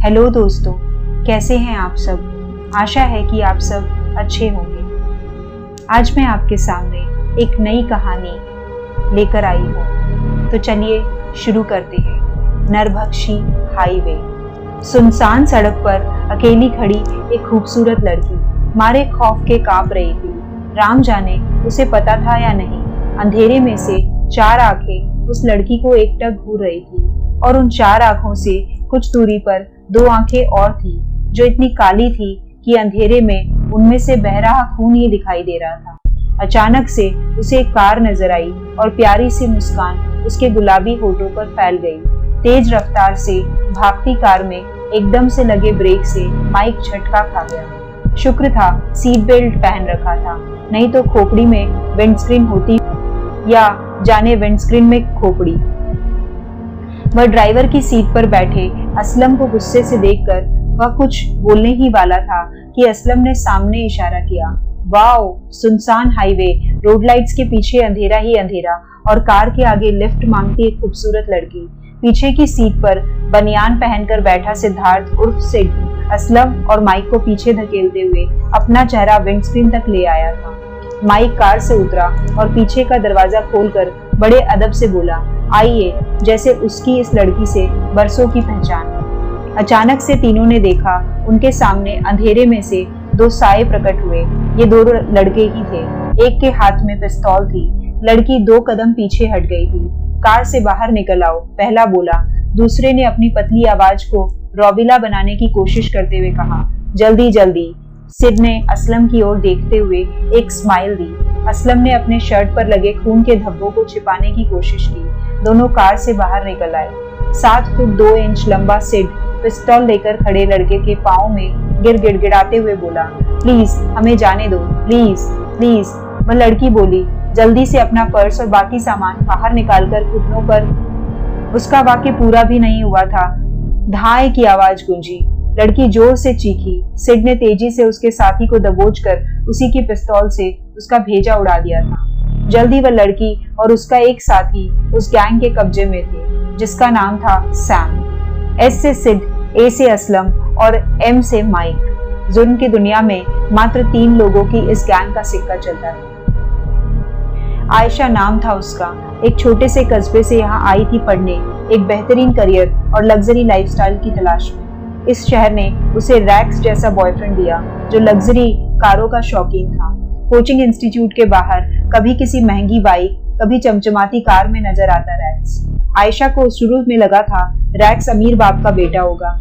Hello दोस्तों, कैसे हैं आप सब। आशा है कि आप सब अच्छे होंगे। आज मैं आपके सामने एक नई कहानी लेकर आई हूँ। तो चलिए शुरू करते हैं। नरभक्षी हाईवे। सुनसान सड़क पर अकेली खड़ी एक खूबसूरत लड़की मारे खौफ के कांप रही थी। राम जाने उसे पता था या नहीं, अंधेरे में से चार आंखें उस लड़की को एकटक घूर रही थी और उन चार आंखों से कुछ दूरी पर दो आंखें और थी जो इतनी काली थी कि अंधेरे में उनमें से बह रहा खून ही दिखाई दे रहा था। अचानक से उसे एक कार नजर आई और प्यारी सी मुस्कान उसके गुलाबी होठों पर फैल गई। तेज रफ्तार से भागती कार में एकदम से लगे ब्रेक से माइक झटका खा गया। शुक्र था सीट बेल्ट पहन रखा था, नहीं तो खोपड़ी में विंडस्क्रीन होती या जाने विंडस्क्रीन में खोपड़ी। वह ड्राइवर की सीट पर बैठे असलम को गुस्से से देखकर वह कुछ बोलने ही वाला था कि असलम ने सामने इशारा किया। वाओ, सुनसान हाईवे, रोड लाइट्स के पीछे अंधेरा ही अंधेरा और कार के आगे लिफ्ट मांगती एक खूबसूरत लड़की। पीछे की सीट पर बनियान पहनकर बैठा सिद्धार्थ उर्फ सिड असलम और माइक को पीछे धकेलते हुए अपना चेहरा विंडस्क्रीन तक ले आया था। माइक कार से उतरा और पीछे का दरवाजा खोलकर बड़े अदब से बोला, आइए, जैसे उसकी इस लड़की से बरसों की पहचान। अचानक से तीनों ने देखा उनके सामने अंधेरे में से दो साए प्रकट हुए। ये दो लड़के ही थे। एक के हाथ में पिस्तौल थी। लड़की दो कदम पीछे हट गई थी। कार से बाहर निकल आओ, पहला बोला। दूसरे ने अपनी पतली आवाज को रौबीला बनाने की कोशिश करते हुए कहा, जल्दी जल्दी। सिड ने असलम की ओर देखते हुए एक स्माइल दी। असलम ने अपने शर्ट पर लगे खून के धब्बों को छिपाने की कोशिश की। दोनों कार से बाहर निकल आए। 7 फुट 2 इंच लंबा सिड पिस्तौल लेकर खड़े लड़के के पांव में गिड़गिड़ाते हुए बोला, प्लीज हमें जाने दो, प्लीज प्लीज। वह लड़की बोली, जल्दी से अपना पर्स और बाकी सामान बाहर निकालकर घुटनों पर। उसका वाक्य पूरा भी नहीं हुआ था, धाए की आवाज गूंजी। लड़की जोर से चीखी। सिड ने तेजी से उसके साथी को दबोचकर उसी की पिस्तौल से उसका भेजा उड़ा दिया था। जल्दी वह लड़की और उसका एक साथी उस गैंग के कब्जे में थे जिसका नाम था सैम। एस से सिड, ए से असलम और एम से माइक। जुर्म की दुनिया में मात्र 3 लोगों की इस गैंग का सिक्का चलता था। आयशा नाम था उसका। एक छोटे से कस्बे से यहाँ आई थी पढ़ने, एक बेहतरीन करियर और लग्जरी लाइफस्टाइल की तलाश में। इस शहर ने उसे रैक्स जैसा बॉयफ्रेंड दिया जो लग्जरी कारों का शौकीन था। कोचिंग इंस्टीट्यूट के बाहर कभी किसी महंगी बाइक, कभी चमचमाती कार में नजर आता रैक्स। आयशा को शुरू में लगा था रैक्स अमीर बाप का बेटा होगा,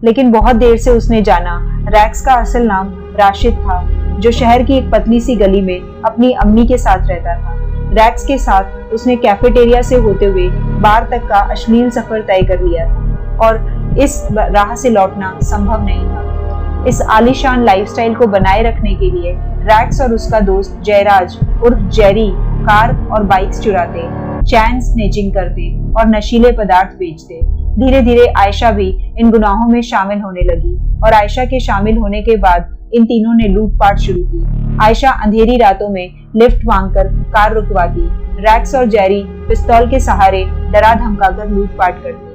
लेकिन बहुत देर से उसने जाना रैक्स का असल नाम राशिद था, जो शहर की एक पतली सी गली में अपनी अम्मी के साथ रहता था। रैक्स के साथ उसने कैफेटेरिया से होते हुए बार तक का अश्लील सफर तय कर लिया था और इस राह से लौटना संभव नहीं था। इस आलीशान लाइफस्टाइल को बनाए रखने के लिए रैक्स और उसका दोस्त जयराज उर्फ जेरी कार और बाइक्स चुराते, चैन स्नेचिंग करते और नशीले पदार्थ बेचते। धीरे धीरे आयशा भी इन गुनाहों में शामिल होने लगी और आयशा के शामिल होने के बाद इन तीनों ने लूटपाट शुरू की। आयशा अंधेरी रातों में लिफ्ट मांगकर कार रुकवाती। रैक्स और जेरी पिस्तौल के सहारे डरा धमकाकर लूटपाट करते।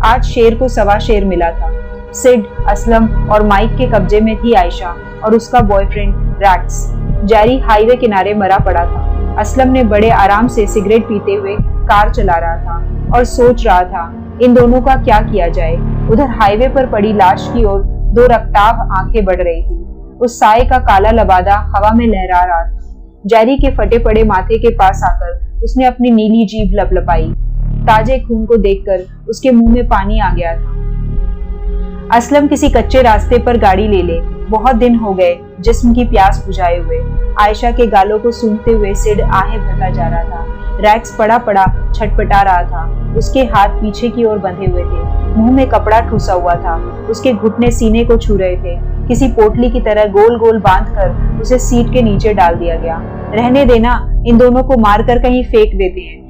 आज शेर को सवा शेर मिला था। सिड, असलम और माइक के कब्जे में थी आयशा और उसका बॉयफ्रेंड रैक्स। जेरी हाईवे किनारे मरा पड़ा था। असलम ने बड़े आराम से सिगरेट पीते हुए कार चला रहा था और सोच रहा था इन दोनों का क्या किया जाए। उधर हाईवे पर पड़ी लाश की ओर 2 रक्ताब आंखें बढ़ रही थी। उस साए का काला लबादा हवा में लहरा रहा था। जेरी के फटे पड़े माथे के पास आकर उसने अपनी नीली जीभ लपलपाई। ताजे खून को देखकर उसके मुंह में पानी आ गया था। असलम किसी कच्चे रास्ते पर गाड़ी ले ले, बहुत दिन हो गए जिस्म की प्यास बुझाए हुए। आयशा के गालों को सूंघते हुए सिड आहें भरता जा रहा था। रैक्स पड़ा पड़ा छटपटा रहा था। उसके हाथ पीछे की ओर बंधे हुए थे, मुंह में कपड़ा ठूसा हुआ था। उसके घुटने सीने को छू रहे थे। किसी पोटली की तरह गोल गोल बांधकर उसे सीट के नीचे डाल दिया गया। रहने देना, इन दोनों को मारकर कहीं फेंक देते हैं।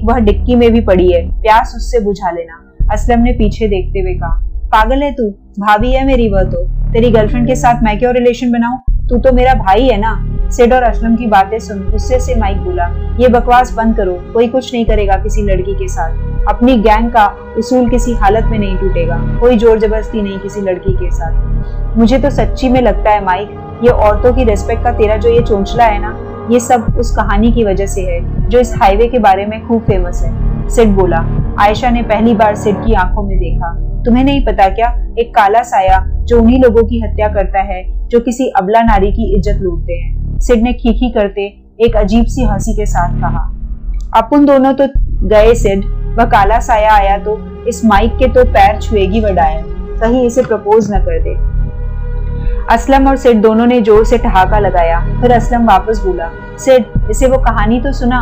वह डिक्की में भी पड़ी है, प्यास उससे बुझा लेना। असलम ने पीछे देखते हुए कहा, पागल है तू, भाभी है मेरी वह तो। तेरी गर्लफ्रेंड के साथ मैं क्यों रिलेशन बनाऊं? तू तो मेरा भाई है ना। सिड और असलम की बातें सुन गुस्से से माइक बोला, ये बकवास बंद करो, कोई कुछ नहीं करेगा किसी लड़की के साथ। अपनी गैंग का उसूल किसी हालत में नहीं टूटेगा, कोई जोर जबरदस्ती नहीं किसी लड़की के साथ। मुझे तो सच्ची में लगता है माइक, ये औरतों की रिस्पेक्ट का तेरा जो ये चोंचला है ना, ये सब उस कहानी की वजह से है जो इस हाईवे के बारे में खूब फेमस है। सिड बोला। आयशा ने पहली बार सिड की आंखों में देखा। तुम्हें नहीं पता क्या, एक काला साया जो उन्हीं लोगों की हत्या करता है जो किसी अबला नारी की इज्जत लूटते हैं। सिड ने खीखी करते एक अजीब सी हंसी के साथ कहा। अपन दोनों तो गए सिड, वह काला साया आया तो इस माइक के तो पैर छुएगी वह डायन, कहीं इसे प्रपोज न कर दे। असलम और सिड दोनों ने जोर से ठहाका लगाया। फिर असलम वापस बोला, सिड इसे वो कहानी तो सुना।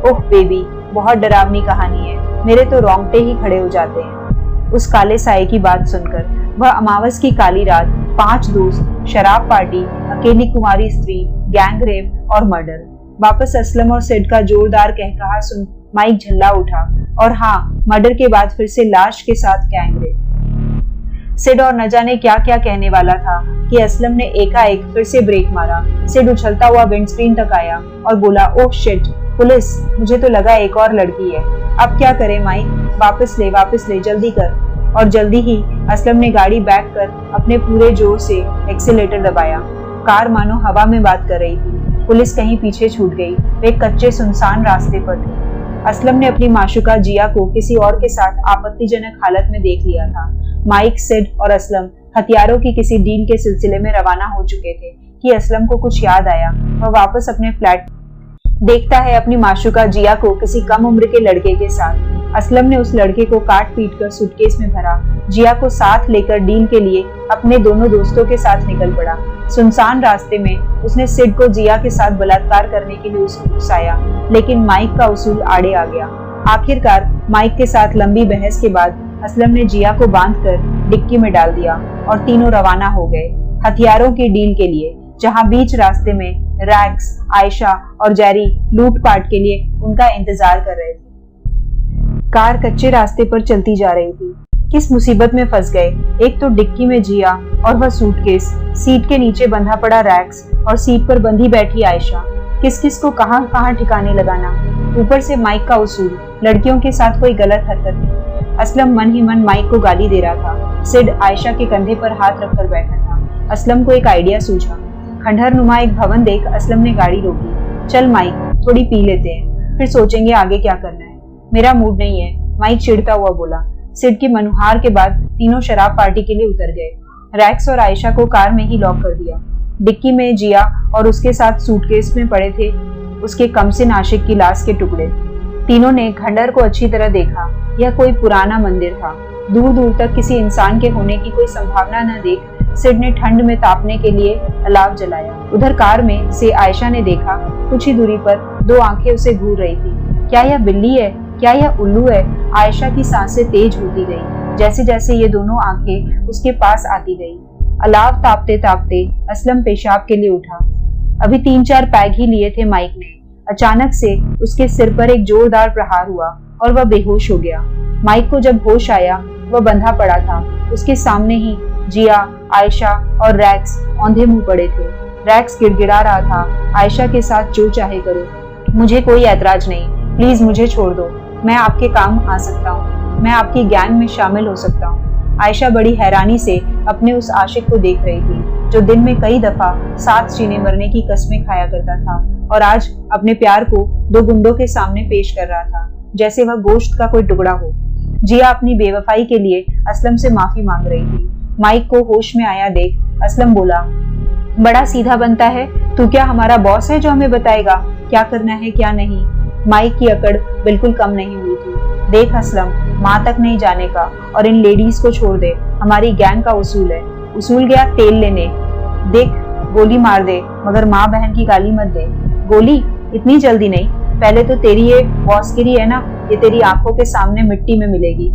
ओह बेबी, बहुत डरावनी कहानी है, मेरे तो रोंगटे ही खड़े हो जाते हैं। उस काले साये की बात सुनकर वह अमावस की काली रात, 5 दोस्त, शराब पार्टी, अकेली कुंवारी स्त्री, गैंग रेप और मर्डर। वापस असलम और सिड का जोरदार कहकहा सुन माइक झल्ला उठा। और हाँ, मर्डर के बाद फिर से लाश के साथ गैंग रेप। सिड और न जाने क्या क्या कहने वाला था कि असलम ने एकाएक फिर से ब्रेक मारा। सिड उछलता हुआ विंडस्क्रीन तक आया और बोला, ओह शिट, पुलिस, मुझे तो लगा एक और लड़की है। अब क्या करें माइक, वापस ले जल्दी कर। और जल्दी ही असलम ने गाड़ी बैक कर अपने पूरे जोर से एक्सीलेटर दबाया। कार मानो हवा में बात कर रही थी। पुलिस कहीं पीछे छूट गई, वे कच्चे सुनसान रास्ते पर थे। असलम ने अपनी माशुका जिया को किसी और के साथ आपत्तिजनक हालत में देख लिया था। माइक, सिड और असलम हथियारों की किसी डील के सिलसिले में रवाना हो चुके थे कि असलम को कुछ याद आया। वह वापस अपने फ्लैट देखता है अपनी माशुका जिया को किसी कम उम्र के लड़के के साथ। असलम ने उस लड़के को काट पीट कर सूटकेस में भरा, जिया को साथ लेकर डील के लिए अपने दोनों दोस्तों के साथ निकल पड़ा। सुनसान रास्ते में उसने सिड को जिया के साथ बलात्कार करने के लिए उसको उकसाया, लेकिन माइक का उसूल आड़े आ गया। आखिरकार माइक के साथ लंबी बहस के बाद असलम ने जिया को बांधकर डिक्की में डाल दिया और तीनों रवाना हो गए हथियारों की डील के लिए, जहां बीच रास्ते में रैक्स, आयशा और जेरी लूटपाट के लिए उनका इंतजार कर रहे थे। कार कच्चे रास्ते पर चलती जा रही थी। किस मुसीबत में फंस गए, एक तो डिक्की में जिया और वह सूटकेस, सीट के नीचे बंधा पड़ा रैक्स और सीट पर बंधी बैठी आयशा। किस किस को कहां कहां ठिकाने लगाना, ऊपर से माइक का उसूल, लड़कियों के साथ कोई गलत हरकत नहीं। असलम मन ही मन माइक को गाली दे रहा था। सिड आयशा के कंधे पर हाथ रखकर बैठा था। असलम को एक आइडिया सूझा। खंडहर नुमा एक भवन देख असलम ने गाड़ी रोकी। चल माइक, थोड़ी पी लेते हैं, फिर सोचेंगे आगे क्या करना है। मेरा मूड नहीं है, माइक चिढ़ता हुआ बोला। सिड की मनुहार के बाद तीनों शराब पार्टी के लिए उतर गए। रैक्स और आयशा को कार में ही लॉक कर दिया। डिक्की में जिया और उसके साथ सूटकेस में पड़े थे उसके कमसिन आशिक की लाश के टुकड़े। तीनों ने खंडहर को अच्छी तरह देखा। यह कोई पुराना मंदिर था। दूर दूर तक किसी इंसान के होने की कोई संभावना न देख सिड ने ठंड में तापने के लिए अलाव जलाया। उधर कार में से आयशा ने देखा, कुछ ही दूरी पर 2 आंखें उसे घूर रही थी। क्या यह बिल्ली है, क्या यह उल्लू है? आयशा की सांसें तेज होती गई जैसे जैसे ये दोनों आंखें उसके पास आती गई। अलाव तापते तापते असलम पेशाब के लिए उठा। अभी 3-4 पैग ही लिए थे माइक ने। अचानक से उसके सिर पर एक जोरदार प्रहार हुआ और वह बेहोश हो गया। माइक को जब होश आया, वह बंधा पड़ा था। उसके सामने ही जिया, आयशा और रैक्स औंधे मुंह पड़े थे। रैक्स गिड़गिड़ा रहा था, आयशा के साथ जो चाहे करो, मुझे कोई ऐतराज नहीं, प्लीज मुझे छोड़ दो, मैं आपके काम आ सकता हूँ, मैं आपकी गैंग में शामिल हो सकता हूँ। आयशा बड़ी हैरानी से अपने उस आशिक को देख रही थी जो दिन में कई दफा 7 चीने मरने की कस्में खाया करता था और आज अपने प्यार को 2 गुंडों के सामने पेश कर रहा था जैसे वह गोश्त का कोई टुकड़ा हो। जिया अपनी बेवफाई के लिए असलम से माफी मांग रही थी। माइक को होश में आया देख असलम बोला, बड़ा सीधा बनता है, तू क्या हमारा बॉस है जो हमें बताएगा क्या करना है क्या नहीं? माइक की अकड़ बिल्कुल कम नहीं हुई थी। देख असलम, माँ तक नहीं जाने का और इन लेडीज को छोड़ दे, हमारी गैंग का उसूल है। उसूल गया तेल लेने। देख, गोली मार दे मगर माँ बहन की गाली मत दे। गोली इतनी जल्दी नहीं, पहले तो तेरी ये बॉसगिरी है ना, ये तेरी आंखों के सामने मिट्टी में मिलेगी।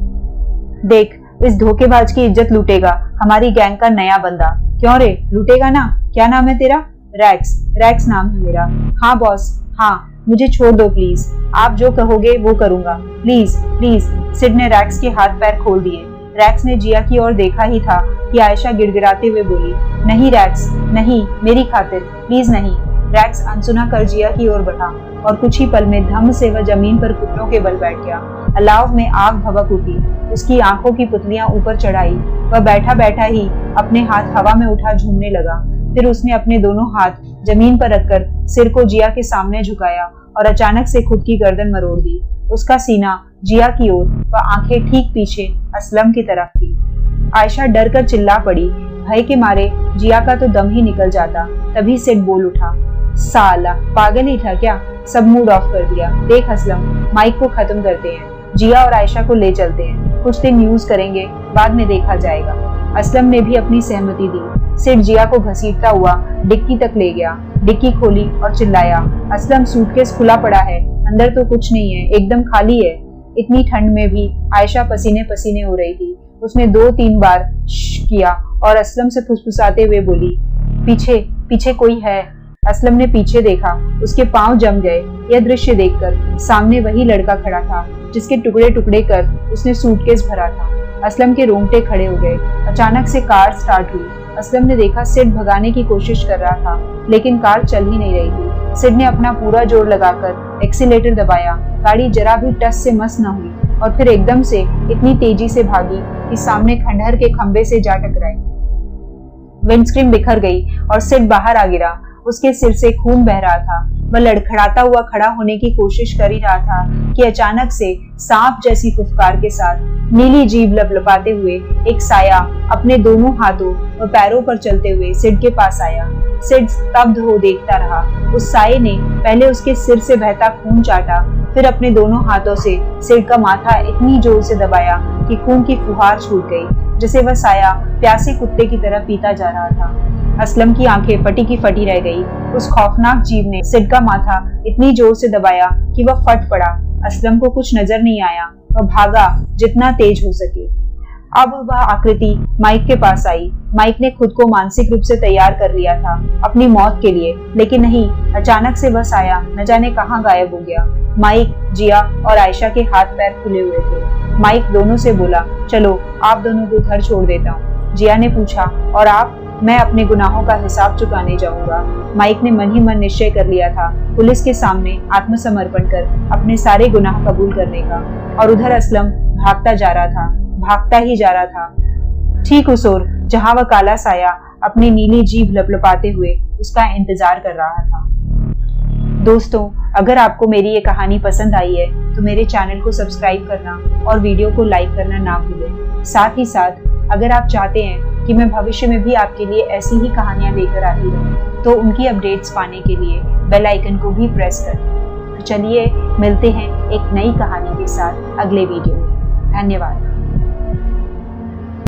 देख, इस धोखेबाज की इज्जत लूटेगा हमारी गैंग का नया बंदा। क्यों रे, लूटेगा ना? क्या नाम है तेरा? रैक्स। रैक्स नाम है मेरा। हाँ बॉस, हाँ, मुझे छोड़ दो प्लीज, आप जो कहोगे वो करूंगा, प्लीज प्लीज। सिड ने रैक्स के हाथ पैर खोल दिए। रैक्स ने जिया की ओर देखा ही था कि आयशा गिड़गिड़ाते हुए बोली, नहीं रैक्स, नहीं, मेरी खातिर, प्लीज नहीं। रैक्स अनसुना कर जिया की ओर बढ़ा और कुछ ही पल में धम से वह जमीन पर घुटनों के बल बैठ गया। अलाव में आग भभक उठी, उसकी आंखों की पुतलियां ऊपर चढ़ाई। वह बैठा बैठा ही अपने हाथ हवा में उठा झूमने लगा। फिर उसने अपने दोनों हाथ जमीन पर रखकर सिर को जिया के सामने झुकाया और अचानक से खुद की गर्दन मरोड़ दी। उसका सीना जिया की ओर, वह आंखें ठीक पीछे असलम की तरफ थी। आयशा डर कर चिल्ला पड़ी। भय के मारे जिया का तो दम ही निकल जाता। तभी सिड बोल उठा, साला पागल ही था क्या? सब मूड ऑफ कर दिया। देख असलम, माइक को खत्म करते हैं, जिया और आयशा को ले चलते हैं, कुछ दिन यूज करेंगे, बाद में देखा जाएगा। असलम ने भी अपनी सहमति दी। सिड जिया को घसीटता हुआ डिक्की तक ले गया। डिक्की खोली और चिल्लाया, असलम सूटकेस खुला पड़ा है, अंदर तो कुछ नहीं है, एकदम खाली है। इतनी ठंड में भी आयशा पसीने पसीने हो रही थी। उसने 2-3 बार श्श किया और असलम से फुसफुसाते हुए बोली, पीछे पीछे कोई है। असलम ने पीछे देखा, उसके पांव जम गए। यह दृश्य देखकर सामने वही लड़का खड़ा था जिसके टुकड़े टुकड़े कर उसने सूटकेस भरा था। असलम के रोंगटे खड़े हो गए। अचानक से कार स्टार्ट हुई। असलम ने देखा सिड भगाने की कोशिश कर रहा था, लेकिन कार चल ही नहीं रही थी। सिड ने अपना पूरा जोर लगाकर एक्सीलेटर दबाया। गाड़ी जरा भी टस से मस न हुई और फिर एकदम से इतनी तेजी से भागी कि सामने खंडहर के खंबे से जा टकराई। विंडस्क्रीन बिखर गई और सिड बाहर आ गिरा। उसके सिर से खून बह रहा था। वह लड़खड़ाता हुआ खड़ा होने की कोशिश कर ही रहा था कि अचानक से सांप जैसी फुफकार के साथ नीली जीभ लपलपाते हुए एक साया अपने दोनों हाथों और पैरों पर चलते हुए सिड के पास आया। सिड स्तब्ध हो देखता रहा। उस साये ने पहले उसके सिर से बहता खून चाटा, फिर अपने दोनों हाथों से सिड का माथा इतनी जोर से दबाया कि खून की फुहार छूट गई, जिसे वह साया प्यासे कुत्ते की तरह पीता जा रहा था। असलम की आंखें फटी की फटी रह गई। उस खौफनाक जीव ने सिड का माथा इतनी जोर से दबाया कि वह फट पड़ा। असलम को कुछ नजर नहीं आया। वह भागा जितना तेज हो सके। अब वह आकृति माइक के पास आई। माइक ने खुद को मानसिक रूप से तैयार कर लिया था अपनी मौत के लिए, लेकिन नहीं, अचानक से वह साया न जाने कहां गायब हो गया। माइक, जिया और आयशा के हाथ पैर खुले हुए थे। माइक दोनों से बोला, चलो आप दोनों को घर छोड़ देता हूँ। जिया ने पूछा, और आप? मैं अपने गुनाहों का हिसाब चुकाने जाऊंगा। माइक ने मन ही मन निश्चय कर लिया था पुलिस के सामने आत्मसमर्पण कर अपने सारे गुनाह कबूल करने का। और उधर असलम भागता जा रहा था, भागता ही जा रहा था, ठीक उस ओर जहां वह काला साया अपनी नीली जीभ लपलपाते हुए उसका इंतजार कर रहा था। दोस्तों, अगर आपको मेरी ये कहानी पसंद आई है तो मेरे चैनल को सब्सक्राइब करना और वीडियो को लाइक करना ना भूलें। साथ ही साथ अगर आप चाहते हैं कि मैं भविष्य में भी आपके लिए ऐसी ही कहानियां लेकर आती रहूं, तो उनकी अपडेट्स पाने के लिए बेल आइकन को भी प्रेस करें। तो चलिए मिलते हैं एक नई कहानी के साथ अगले वीडियो में। धन्यवाद।